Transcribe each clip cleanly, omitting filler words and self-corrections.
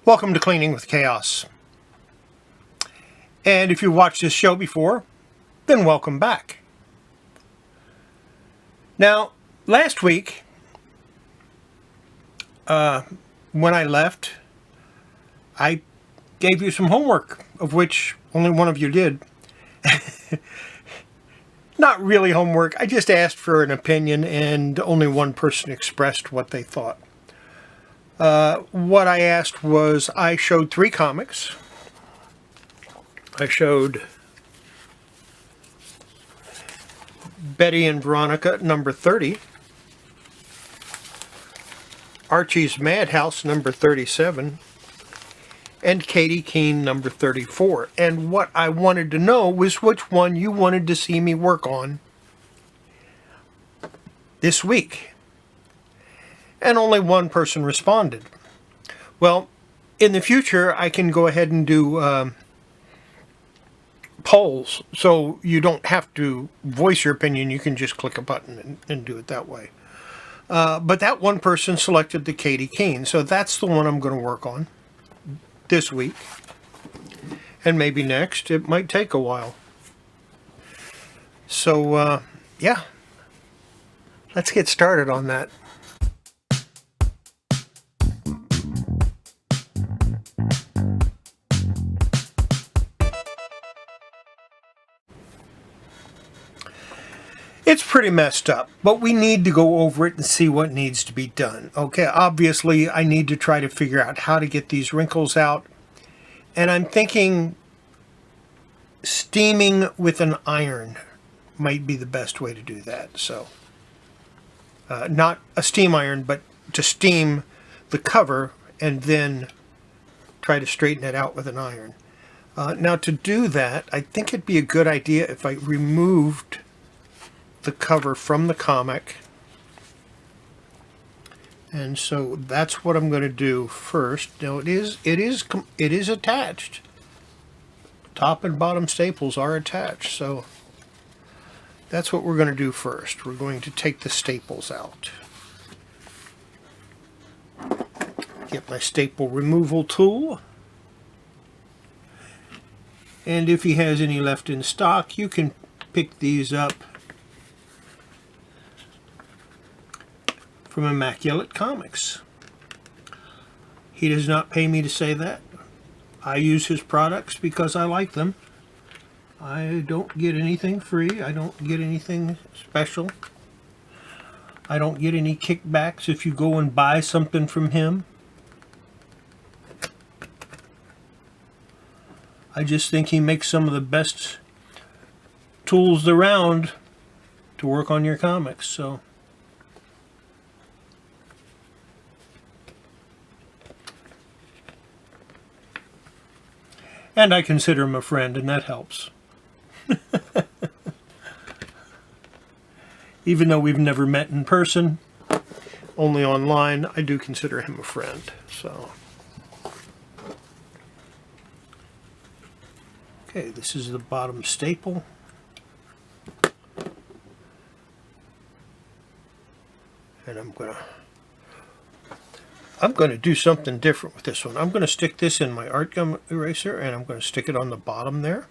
Welcome to Cleaning with Chaos. And if you've watched this show before, then welcome back. Now, last week, when I left, I gave you some homework, of which only one of you did. Not really homework, I just asked for an opinion and only one person expressed what they thought. What I asked was, I showed 3 comics. I showed Betty and Veronica number 30, Archie's Madhouse number 37, and Katy Keene number 34. And what I wanted to know was which one you wanted to see me work on this week. And only one person responded. Well, in the future, I can go ahead and do polls, so you don't have to voice your opinion. You can just click a button and do it that way. But that one person selected the Katy Keene, so that's the one I'm going to work on this week. And maybe next. It might take a while. So, yeah. Let's get started on that. It's pretty messed up, but we need to go over it and see what needs to be done. Okay, obviously I need to try to figure out how to get these wrinkles out. And I'm thinking steaming with an iron might be the best way to do that. So, not a steam iron, but to steam the cover and then try to straighten it out with an iron. Now to do that, I think it'd be a good idea if I removed the cover from the comic, and so that's what I'm going to do first. Now it is attached. Top and bottom staples are attached, so that's what we're going to do first. We're going to take the staples out. Get my staple removal tool, and if he has any left in stock, you can pick these up from Immaculate Comics. He does not pay me to say that. I use his products because I like them. I don't get anything free. I don't get anything special. I don't get any kickbacks if you go and buy something from him. I just think he makes some of the best tools around to work on your comics, so and I consider him a friend, and that helps. Even though we've never met in person, only online, I do consider him a friend. So, okay, this is the bottom staple. And I'm going to do something different with this one. I'm going to stick this in my art gum eraser, and I'm going to stick it on the bottom there.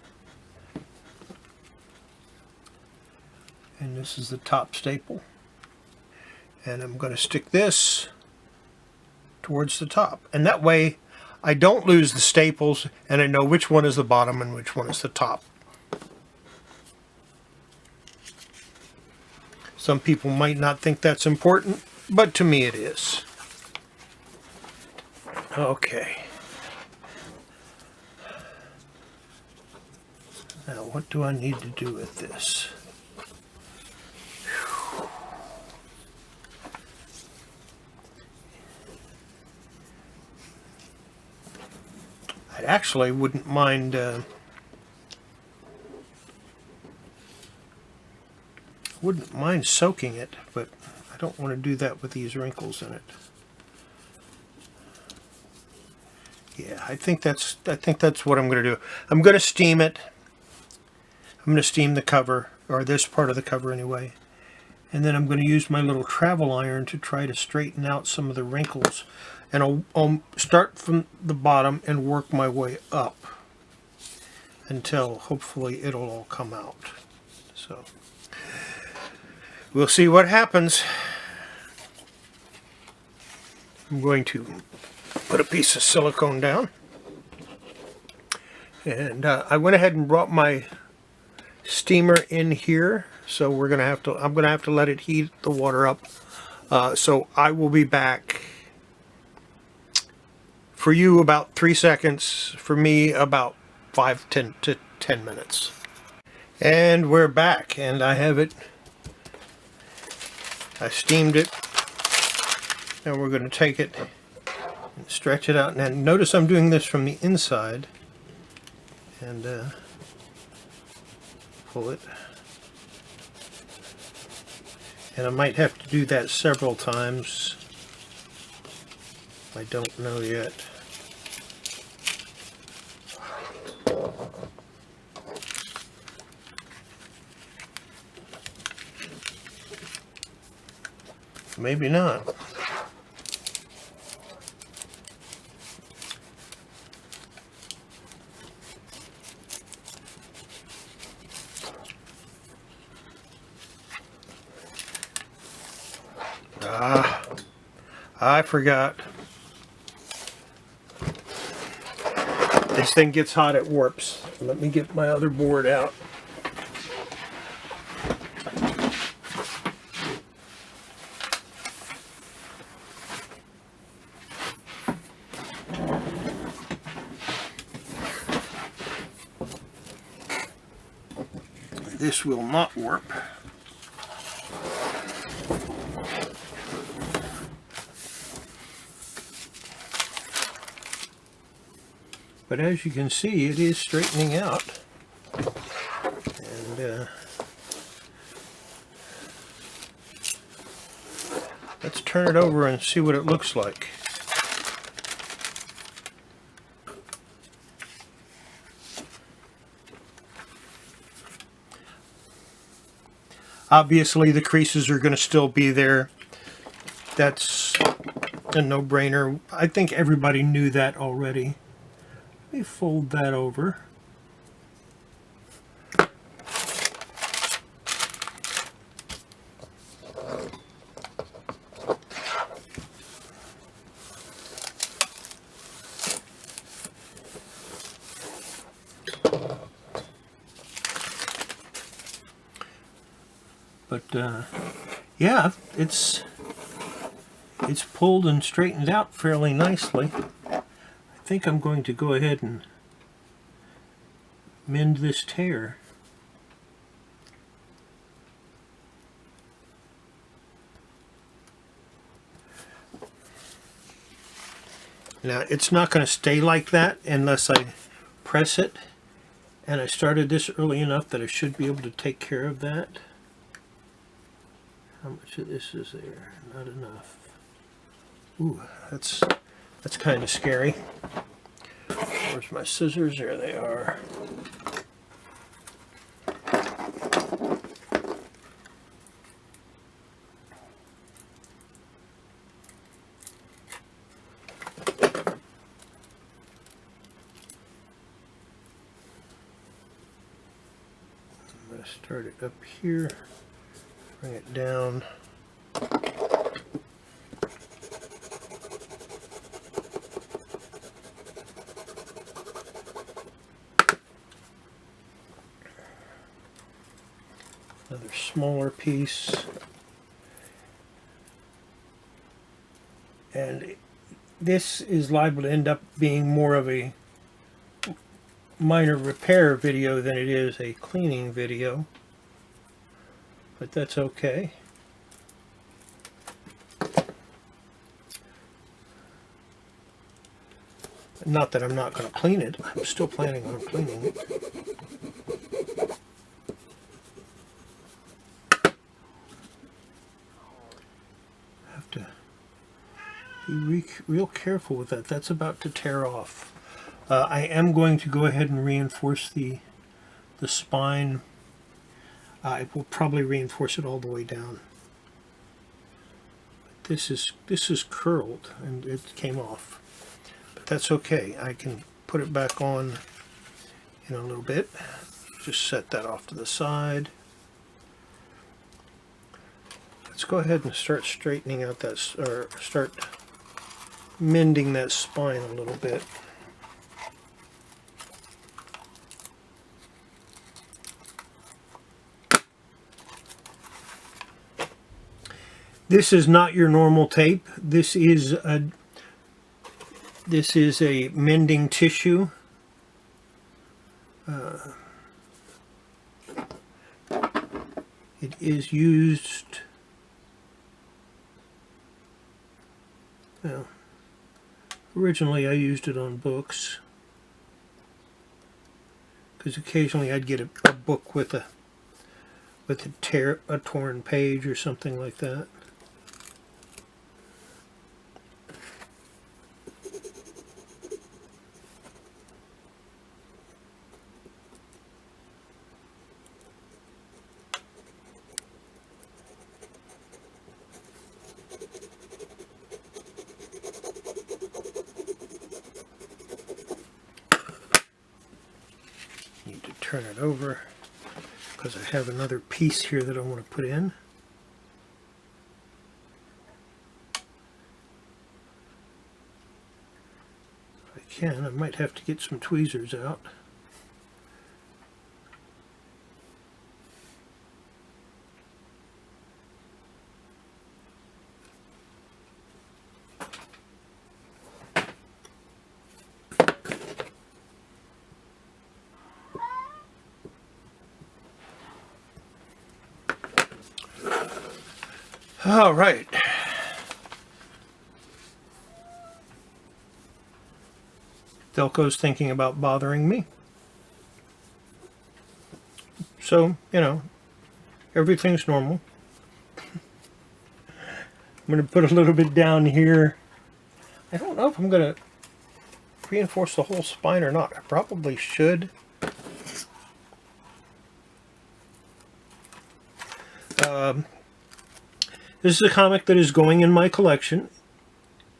And this is the top staple. And I'm going to stick this towards the top. And that way I don't lose the staples, and I know which one is the bottom and which one is the top. Some people might not think that's important, but to me it is. Okay. Now, what do I need to do with this? I actually wouldn't mind soaking it, but I don't want to do that with these wrinkles in it. Yeah, I think that's what I'm going to do. I'm going to steam it. I'm going to steam the cover, or this part of the cover anyway. And then I'm going to use my little travel iron to try to straighten out some of the wrinkles. And I'll start from the bottom and work my way up until hopefully it'll all come out. So we'll see what happens. I'm going to put a piece of silicone down. And I went ahead and brought my steamer in here. So I'm gonna have to let it heat the water up. So I will be back. For you, about 3 seconds. For me, about 10 to 10 minutes. And we're back, and I have it. I steamed it. And we're going to take it and stretch it out. Now notice I'm doing this from the inside. And pull it. And I might have to do that several times. I don't know yet. Maybe not. I forgot. This thing gets hot, it warps. Let me get my other board out. This will not warp. But as you can see, it is straightening out. And let's turn it over and see what it looks like. Obviously, the creases are going to still be there. That's a no-brainer. I think everybody knew that already. Let me fold that over. But yeah, it's pulled and straightened out fairly nicely. I think I'm going to go ahead and mend this tear. Now it's not going to stay like that unless I press it, and I started this early enough that I should be able to take care of that. How much of this is there? Not enough. Ooh, that's kind of scary. Where's my scissors? There they are. I'm going to start it up here, bring it down. Another smaller piece, and this is liable to end up being more of a minor repair video than it is a cleaning video, but that's okay. Not that I'm not going to clean it, I'm still planning on cleaning it. Be real careful with that. That's about to tear off. I am going to go ahead and reinforce the spine. I will probably reinforce it all the way down. But this is curled and it came off. But that's okay. I can put it back on in a little bit. Just set that off to the side. Let's go ahead and start straightening out that, or start mending that spine a little bit. This is not your normal tape. This is a mending tissue. It is used, well, originally I used it on books, because occasionally I'd get a book with a torn page or something like that. Turn it over because I have another piece here that I want to put in. If I can, I might have to get some tweezers out. All right. Delco's thinking about bothering me. So, you know, everything's normal. I'm going to put a little bit down here. I don't know if I'm going to reinforce the whole spine or not. I probably should. This is a comic that is going in my collection.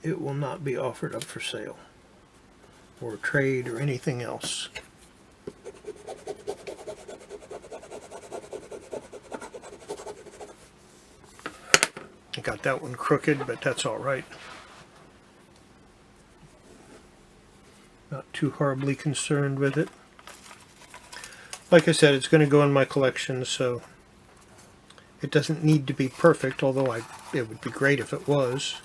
It will not be offered up for sale or trade or anything else. I got that one crooked, but that's all right. Not too horribly concerned with it. Like I said, it's going to go in my collection, so it doesn't need to be perfect, although it would be great if it was.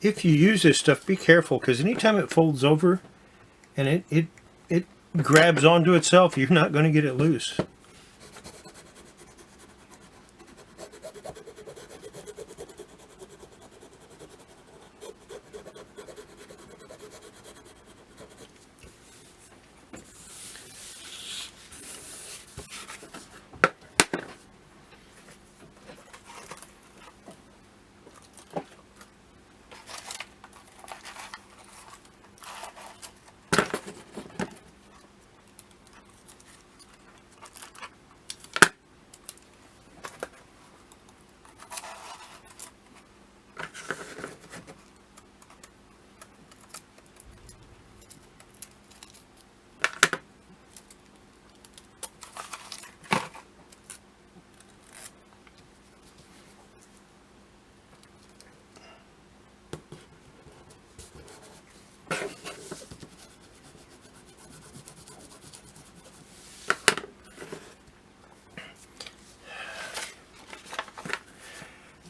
If you use this stuff, be careful, because anytime it folds over and it grabs onto itself, you're not going to get it loose.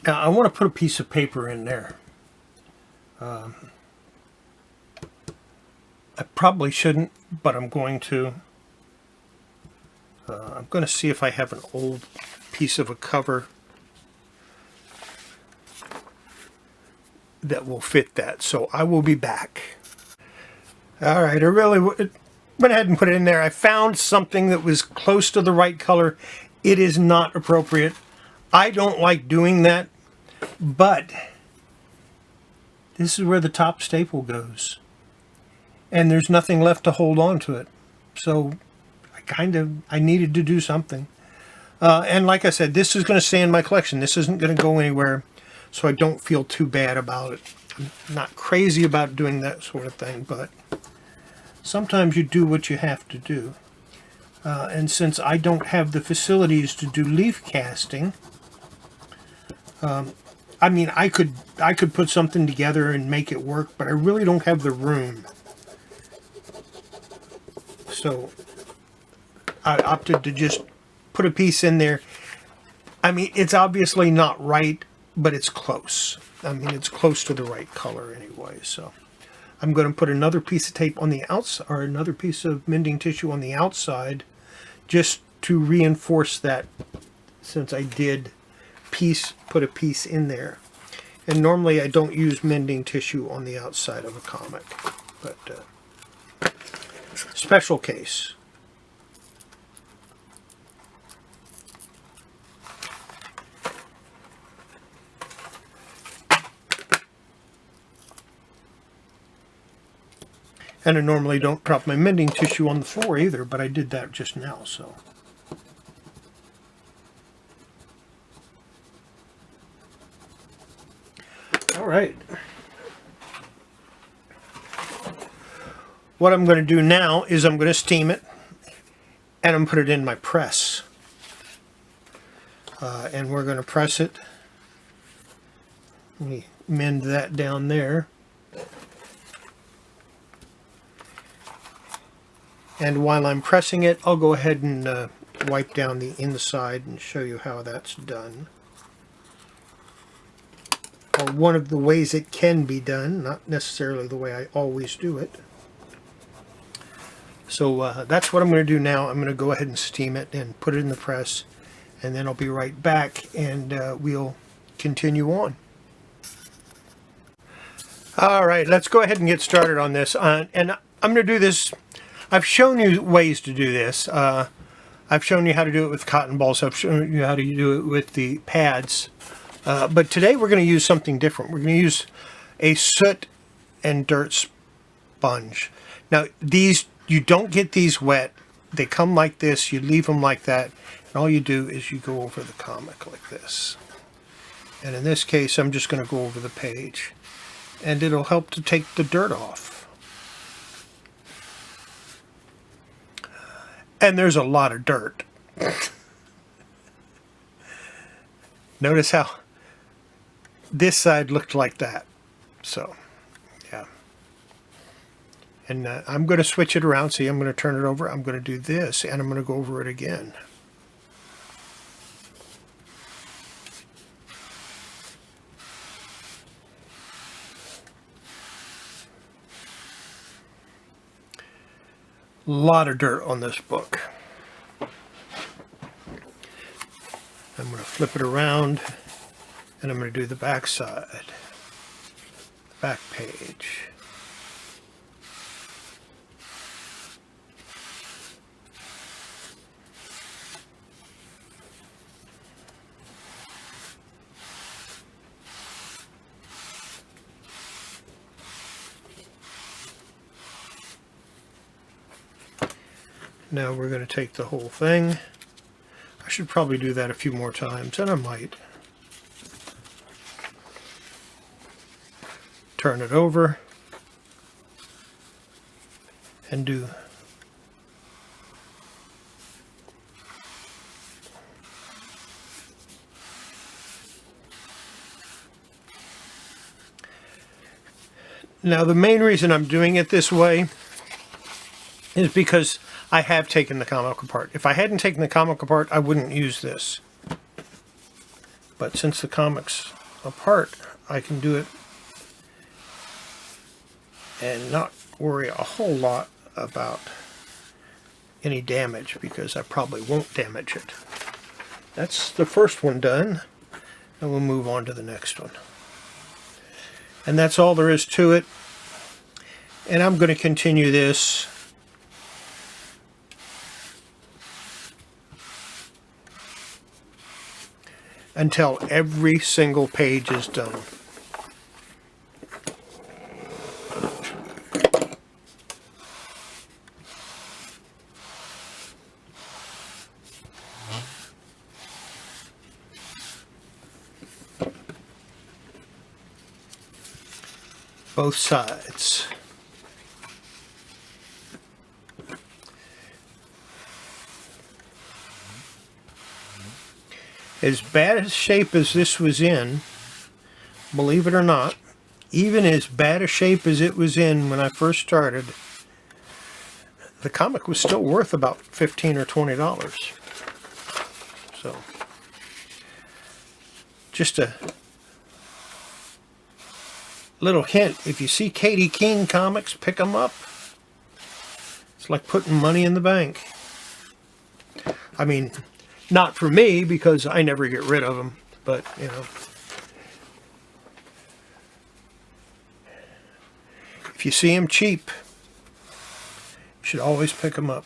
Now I want to put a piece of paper in there. I probably shouldn't, but I'm going to. I'm going to see if I have an old piece of a cover that will fit that. So I will be back. All right, I really went ahead and put it in there. I found something that was close to the right color. it is not appropriate. I don't like doing that, but this is where the top staple goes. And there's nothing left to hold on to it. So I needed to do something. And like I said, this is going to stay in my collection. This isn't going to go anywhere, so I don't feel too bad about it. I'm not crazy about doing that sort of thing, but sometimes you do what you have to do. And since I don't have the facilities to do leaf casting, I mean, I could put something together and make it work, but I really don't have the room. So I opted to just put a piece in there. I mean, it's obviously not right, but it's close. I mean, it's close to the right color anyway. So I'm going to put another piece of tape on the outside, or another piece of mending tissue on the outside, just to reinforce that, since I did put a piece in there. And normally I don't use mending tissue on the outside of a comic, but special case. And I normally don't drop my mending tissue on the floor either, but I did that just now, so. All right. What I'm going to do now is I'm going to steam it, and I'm going to put it in my press. And we're going to press it. Let me mend that down there. And while I'm pressing it, I'll go ahead and wipe down the inside and show you how that's done. Or one of the ways it can be done, not necessarily the way I always do it. So that's what I'm going to do now. I'm going to go ahead and steam it and put it in the press, and then I'll be right back, and we'll continue on. All right, let's go ahead and get started on this. And I'm going to do this. I've shown you ways to do this. I've shown you how to do it with cotton balls. I've shown you how to do it with the pads. But today we're going to use something different. We're going to use a soot and dirt sponge. Now, these, you don't get these wet. They come like this. You leave them like that. And all you do is you go over the comic like this. And in this case, I'm just going to go over the page. And it'll help to take the dirt off. And there's a lot of dirt. Notice how this side looked like that. So, yeah. And I'm going to switch it around. See, I'm going to turn it over. I'm going to do this, and I'm going to go over it again. A lot of dirt on this book. I'm going to flip it around, and I'm going to do the back side, back page. Now we're going to take the whole thing. I should probably do that a few more times, and I might. Turn it over and do now. The main reason I'm doing it this way is because I have taken the comic apart. If I hadn't taken the comic apart, I wouldn't use this. But since the comic's apart, I can do it and not worry a whole lot about any damage, because I probably won't damage it. That's the first one done, and we'll move on to the next one. And that's all there is to it. And I'm going to continue this until every single page is done. Both sides. As bad a shape as this was in, believe it or not, even as bad a shape as it was in when I first started, the comic was still worth about $15 or $20. So, just a little hint, if you see Katy Keene comics, pick them up. It's like putting money in the bank. I mean, not for me, because I never get rid of them, but, you know. If you see them cheap, you should always pick them up.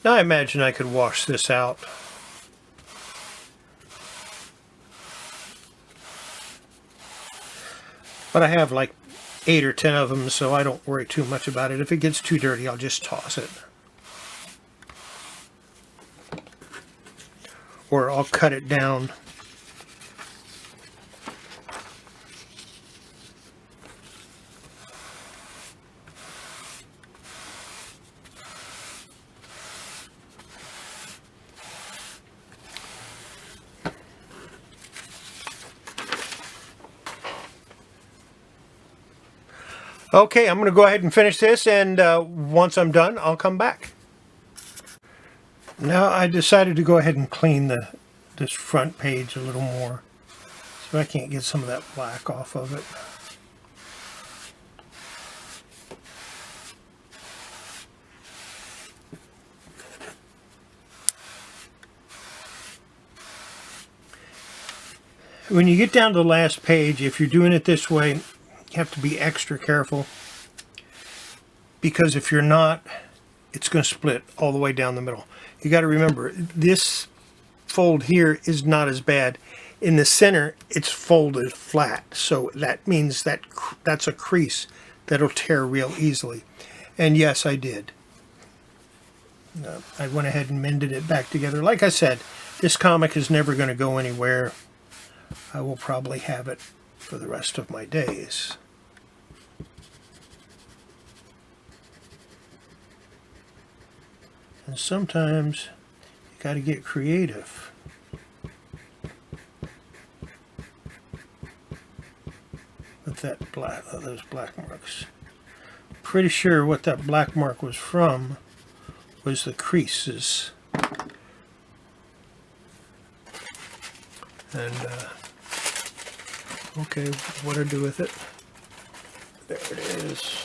Now I imagine I could wash this out. But I have like 8 or 10 of them, so I don't worry too much about it. If it gets too dirty, I'll just toss it. Or I'll cut it down. Okay, I'm going to go ahead and finish this, and once I'm done, I'll come back. Now I decided to go ahead and clean this front page a little more, so I can't get some of that black off of it. When you get down to the last page, if you're doing it this way, you have to be extra careful, because if you're not, it's going to split all the way down the middle. You got to remember, this fold here is not as bad. In the center, it's folded flat, so that means that that's a crease that'll tear real easily. And yes, I did. I went ahead and mended it back together. Like I said, this comic is never going to go anywhere. I will probably have it for the rest of my days. And sometimes you got to get creative. With that black, those black marks. Pretty sure what that black mark was from was the creases. And okay, what do I do with it? There it is.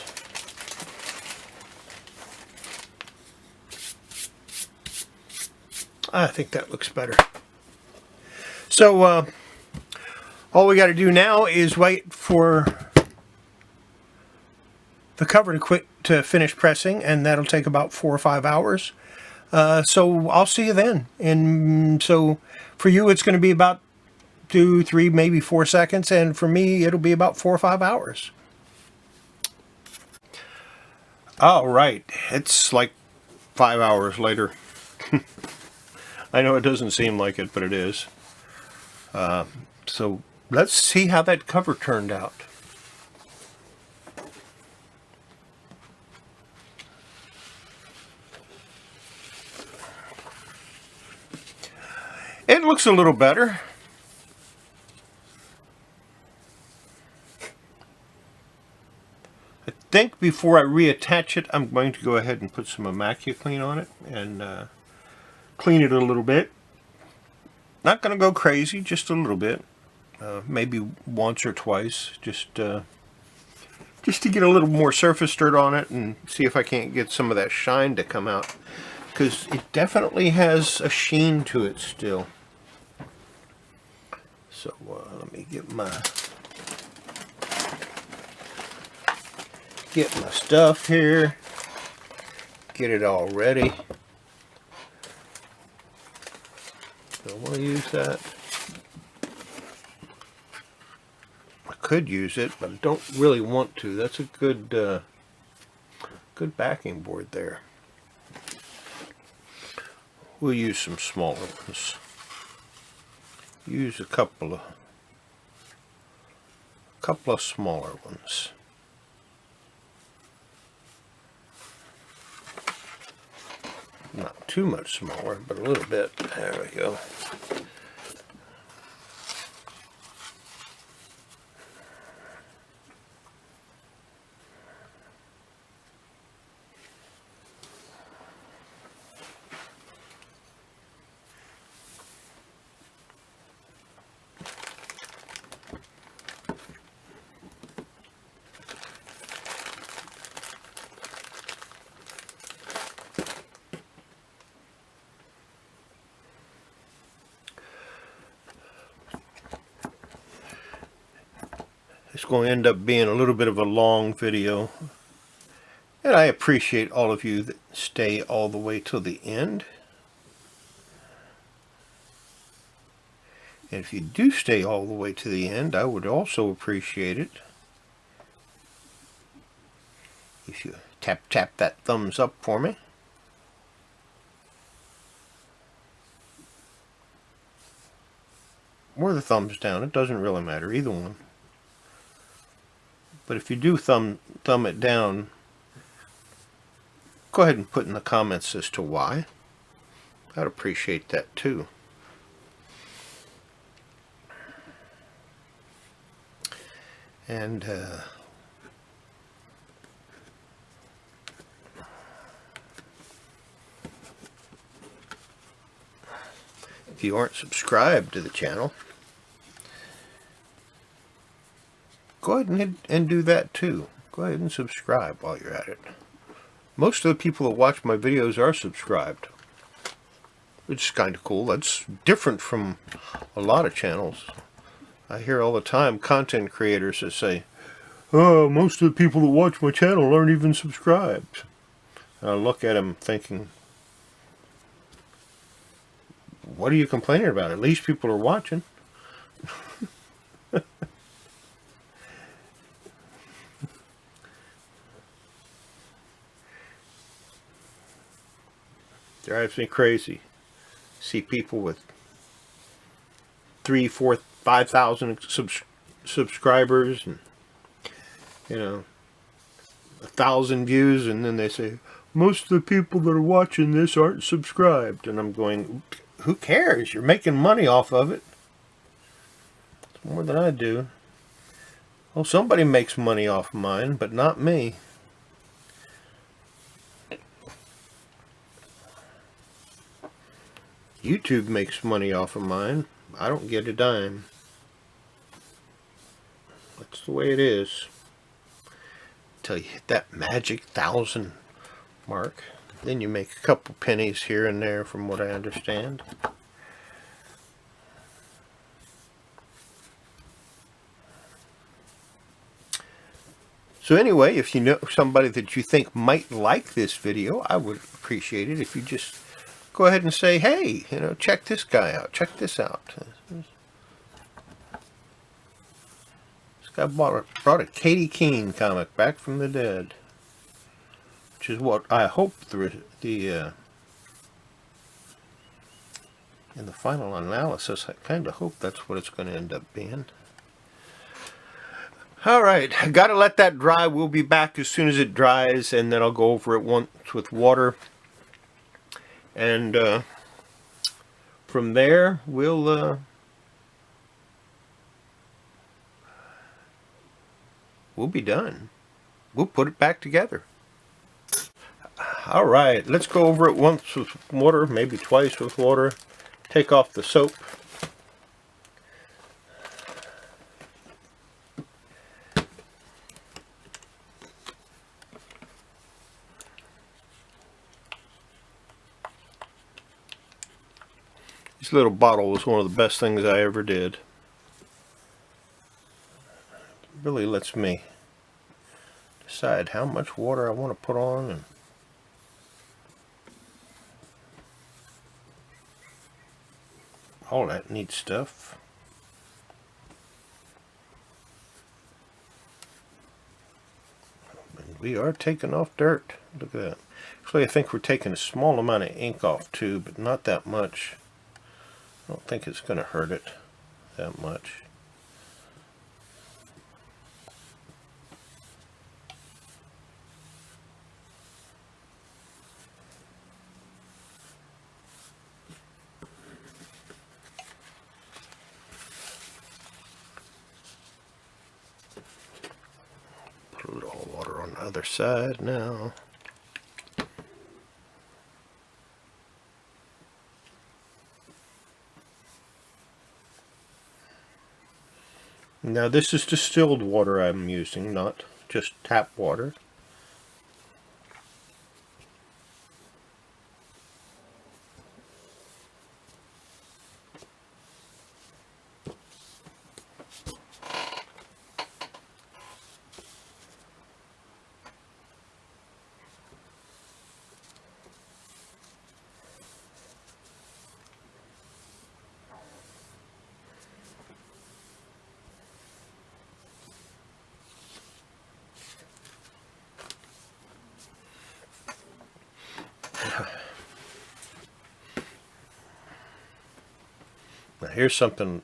I think that looks better. So all we got to do now is wait for the cover to finish pressing, and that'll take about 4 or 5 hours. So I'll see you then. And so for you, it's going to be about 2, 3, maybe 4 seconds, and for me, it'll be about 4 or 5 hours. All right, it's like 5 hours later. I know it doesn't seem like it, but it is. So let's see how that cover turned out. It looks a little better. I think before I reattach it, I'm going to go ahead and put some Immaculate Clean on it and clean it a little bit. Not going to go crazy, just a little bit. Maybe once or twice, just to get a little more surface dirt on it and see if I can't get some of that shine to come out. Because it definitely has a sheen to it still. So let me get my stuff here. Get it all ready. Don't want to use that. I could use it, but I don't really want to. That's a good good backing board there. We'll use some smaller ones. Use a couple of smaller ones. Not too much smaller, but a little bit. There we go. It's going to end up being a little bit of a long video, and I appreciate all of you that stay all the way till the end. And if you do stay all the way to the end, I would also appreciate it if you tap that thumbs up for me. Or the thumbs down, it doesn't really matter, either one. But if you do thumb it down, go ahead and put in the comments as to why. I'd appreciate that too. And if you aren't subscribed to the channel, go ahead and do that too. Go ahead and subscribe while you're at it. Most of the people that watch my videos are subscribed, which is kind of cool. That's different from a lot of channels. I hear all the time content creators that say, "Oh, most of the people that watch my channel aren't even subscribed." And I look at them thinking, what are you complaining about? At least people are watching. Drives me crazy. See people with 3, 4, 5,000 subscribers and, you know, 1,000 views, and then they say, most of the people that are watching this aren't subscribed. And I'm going, who cares? You're making money off of it. It's more than I do. Well, somebody makes money off mine, but not me. YouTube makes money off of mine. I don't get a dime. That's the way it is. Until you hit that magic 1,000 mark. Then you make a couple pennies here and there, from what I understand. So anyway, if you know somebody that you think might like this video, I would appreciate it if you just go ahead and say, hey, you know, check this guy out, check this out. This guy brought a Katy Keene comic back from the dead, which is what I hope in the final analysis, I kind of hope that's what it's going to end up being. Alright, I got to let that dry. We'll be back as soon as it dries, and then I'll go over it once with water. And from there, we'll be done. We'll put it back together. Alright, let's go over it once with water, maybe twice with water. Take off the soap. This little bottle was one of the best things I ever did. It really lets me decide how much water I want to put on and all that neat stuff. And we are taking off dirt. Look at that. Actually, I think we're taking a small amount of ink off too, but not that much. I don't think it's going to hurt it that much. Put a little water on the other side now. Now this is distilled water I'm using, not just tap water. Now here's something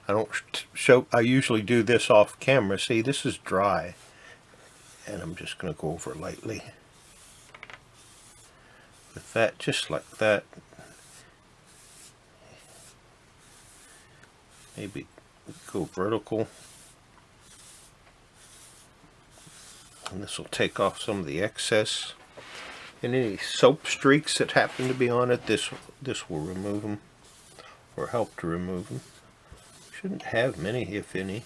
I don't show. I usually do this off camera. See, this is dry, and I'm just going to go over it lightly with that, just like that. Maybe go vertical, and this will take off some of the excess, and any soap streaks that happen to be on it. This will remove them, or help to remove them. Shouldn't have many, if any.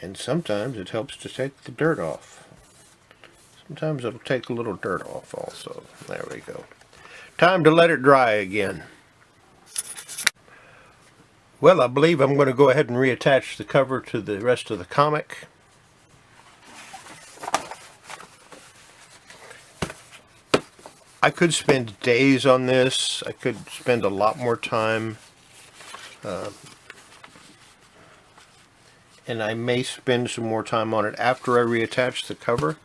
And sometimes it helps to take the dirt off. Sometimes it'll take a little dirt off also. There we go. Time to let it dry again. Well, I believe I'm going to go ahead and reattach the cover to the rest of the comic. I could spend days on this. I could spend a lot more time. And I may spend some more time on it after I reattach the cover.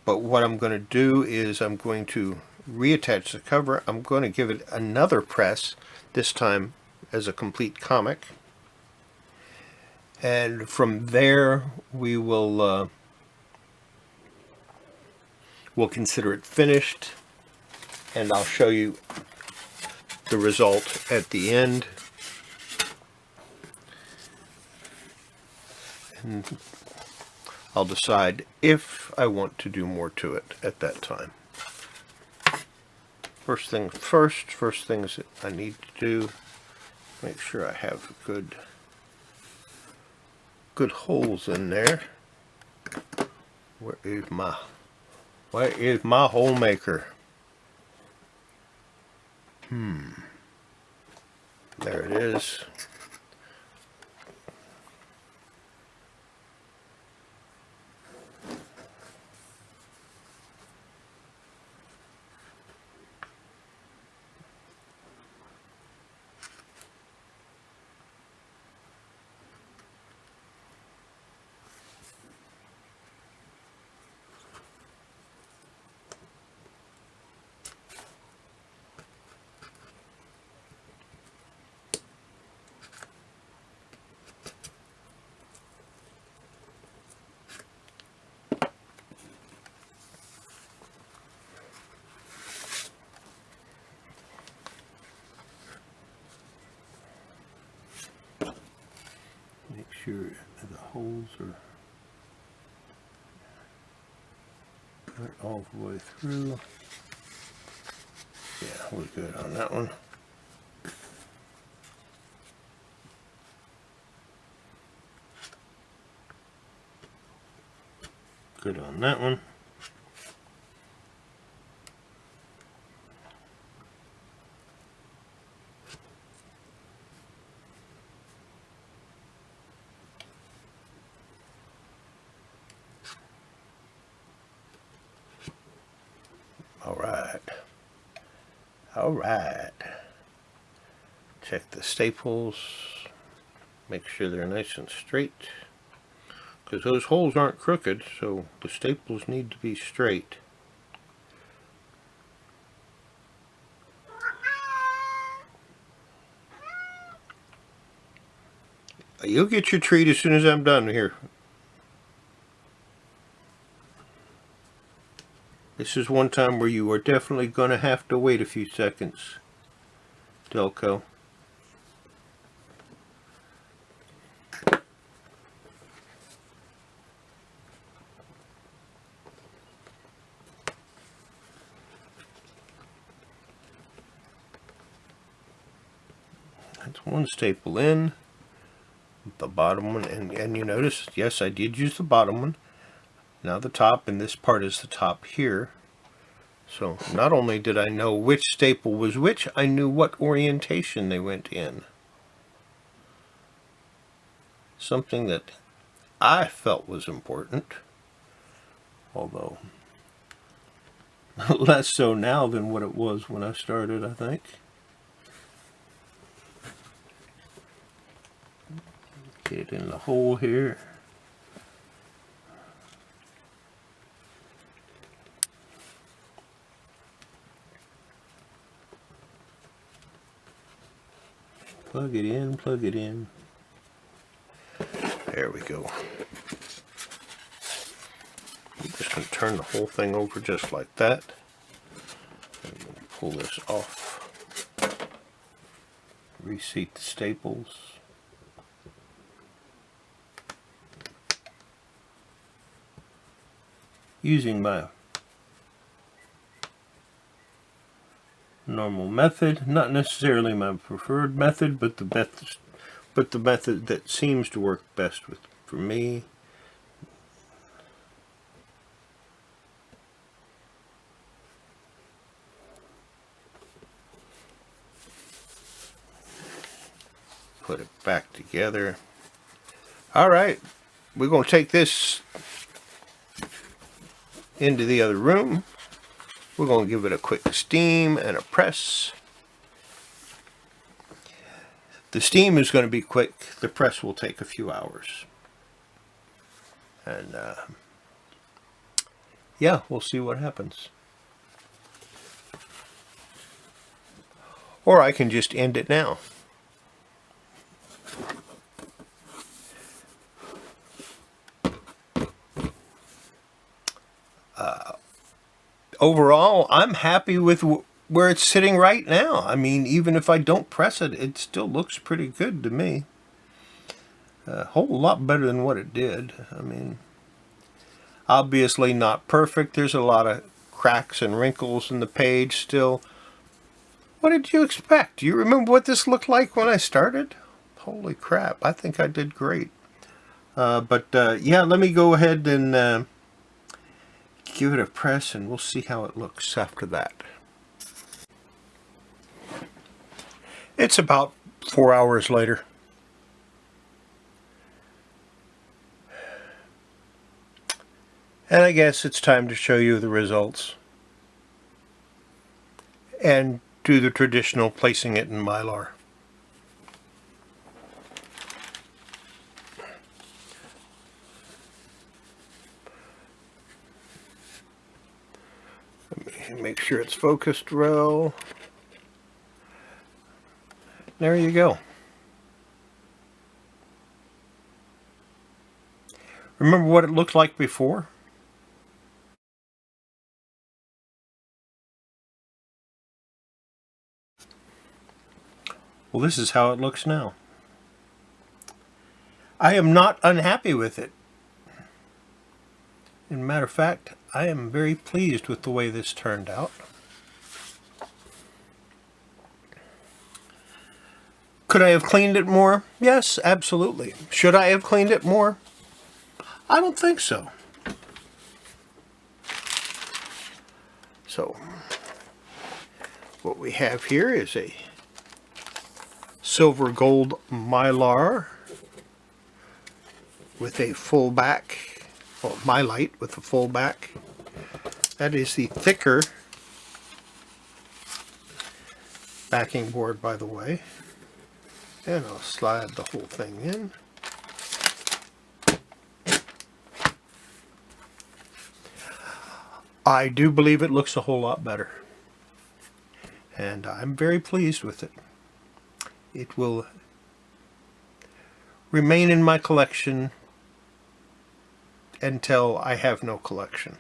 But what I'm going to do is I'm going to reattach the cover. I'm going to give it another press, this time as a complete comic. And from there we will we'll consider it finished, and I'll show you the result at the end. And I'll decide if I want to do more to it at that time. First things that I need to do, make sure I have good holes in there. Where is my hole maker? There it is. Make sure the holes are not all the way through. Yeah, we're good on that one. good on that one. All right. Check the staples. Make sure they're nice and straight. Because those holes aren't crooked, so the staples need to be straight. You'll get your treat as soon as I'm done here. This is one time where you are definitely going to have to wait a few seconds, Delco. That's one staple in. The bottom one, and you notice, yes, I did use the bottom one. Now the top, and this part is the top here. So not only did I know which staple was which, I knew what orientation they went in. Something that I felt was important, although less so now than what it was when I started, I think. Get it in the hole here. Plug it in, plug it in. There we go. I'm just going to turn the whole thing over just like that. I'm going to pull this off. Reseat the staples. Using my normal method, not necessarily my preferred method, but the method that seems to work best for me. Put it back together. All right, we're going to take this into the other room. We're going to give it a quick steam and a press. The steam is going to be quick. The press will take a few hours. And yeah, we'll see what happens. Or I can just end it now. Overall, I'm happy with where it's sitting right now. I mean, even if I don't press it, it still looks pretty good to me. A whole lot better than what it did. I mean, obviously not perfect. There's a lot of cracks and wrinkles in the page still. What did you expect? Do you remember what this looked like when I started? Holy crap, I think I did great. Yeah, let me go ahead and give it a press, and we'll see how it looks after that. It's about 4 hours later. And I guess it's time to show you the results. And do the traditional placing it in Mylar. Make sure it's focused well. There you go. Remember what it looked like before? Well, this is how it looks now. I am not unhappy with it. As a matter of fact, I am very pleased with the way this turned out. Could I have cleaned it more? Yes, absolutely. Should I have cleaned it more? I don't think so. So what we have here is a silver gold mylar with a full back, well, mylight with a full back. That is the thicker backing board, by the way. And I'll slide the whole thing in. I do believe it looks a whole lot better. And I'm very pleased with it. It will remain in my collection until I have no collection.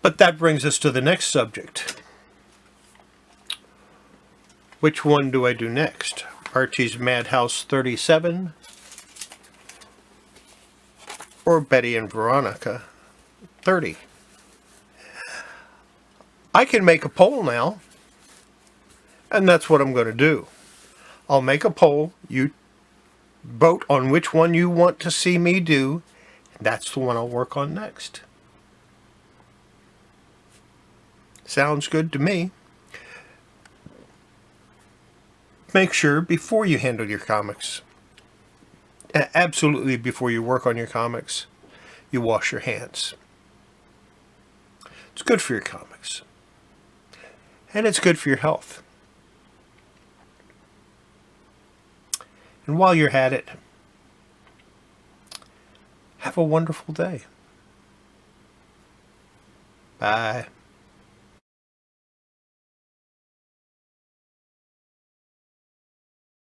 But that brings us to the next subject. Which one do I do next? Archie's Madhouse 37 or Betty and Veronica 30? I can make a poll now, and that's what I'm going to do. I'll make a poll. You vote on which one you want to see me do, and that's the one I'll work on next. Sounds good to me. Make sure before you handle your comics, absolutely before you work on your comics, you wash your hands. It's good for your comics. And it's good for your health. And while you're at it, have a wonderful day. Bye.